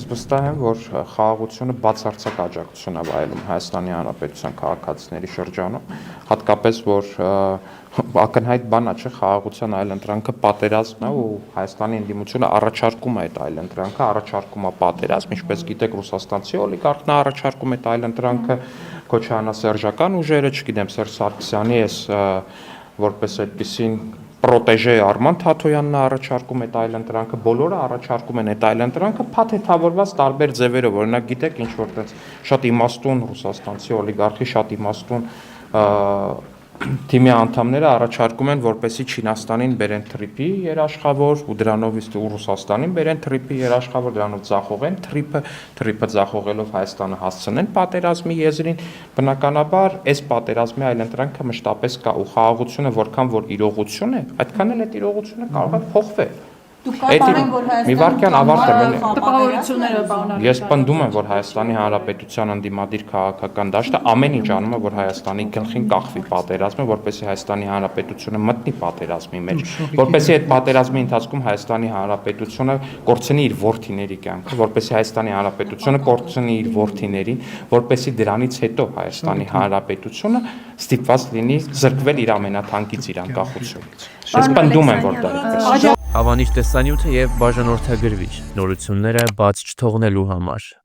վստահ եմ, որ խաղաղությունը բացարձակ աջակցություն է վայելում Հայաստանի Հանրապետության քաղաքացիների շրջանում, հատկապես որ ակնհայտ բան է, չէ, խաղաղության այլընտրանքը պատերազմն է ու Հայաստանի ընդդիմությունը առաջարկում է այդ այլընտրանքը, առաջարկում է պատերազմ, ինչպես գիտեք, ռուսաստանցի օլիգարխն առաջարկում է այդ այլընտրանքը, քոչարյանասերժական ուժերը, չգիտեմ, Սերժ Սարգսյանի էս որպես այդպեսին պրոտեժե Արման Թաթոյանն առաջարկում այդ այլընտրանքը, բոլորը առաջարկում են այդ այլընտրանքը փաթեթավորված տարբեր ձևերով, օրինակ գիտեք, ինչ որ տես շատ իմաստուն ռուսաստանցի օլիգարխի շատ իմաստուն թիմի անդամները առաջարկում են, որպեսզի Չինաստանին բերեն թրիփի երաշխավոր ու դրանով իսկ Ռուսաստանին բերեն թրիփի երաշխավոր, դրանով ձախողեն թրիփը ձախողելով Հայաստանը հասցնեն պատերազմի եզրին, բնականաբար այս պատերազմի այլընտրանքը մշտապես կա ու խաղաղությունը որքան որ իրողություն է, այդքան էլ այդ իրողությունը կարող է փոխվել։ Մի վարքյան ավարտեմ, ես պնդում եմ, որ Հայաստանի Հանրապետության ընդդիմադիր քաղաքական դաշտը ամեն ինչ անում է, որ Հայաստանի գլխին կախվի պատերազմը, որպեսզի Հայաստանի Հանրապետությունը մտնի պատերազմի մեջ, որպեսզի այդ պատերազմի ընթացքում Հայաստանի Հանրապետությունը կորցնի իր որդիների կյանքը, որպեսզի Հայաստանի Հանրապետությունը կորցնի իր որդիներին, որպեսզի դրանից հետո Հայաստանի Հանրապետությունը ստիպված լինի զրկվել իր ամենաթանկից իր անկախությունից։ Ես պնդում եմ, որ դա այդպես է։ Հավանիչ տեսանյութը եւ բաժանորդագրվիչ նորությունները բաց չթողնելու համար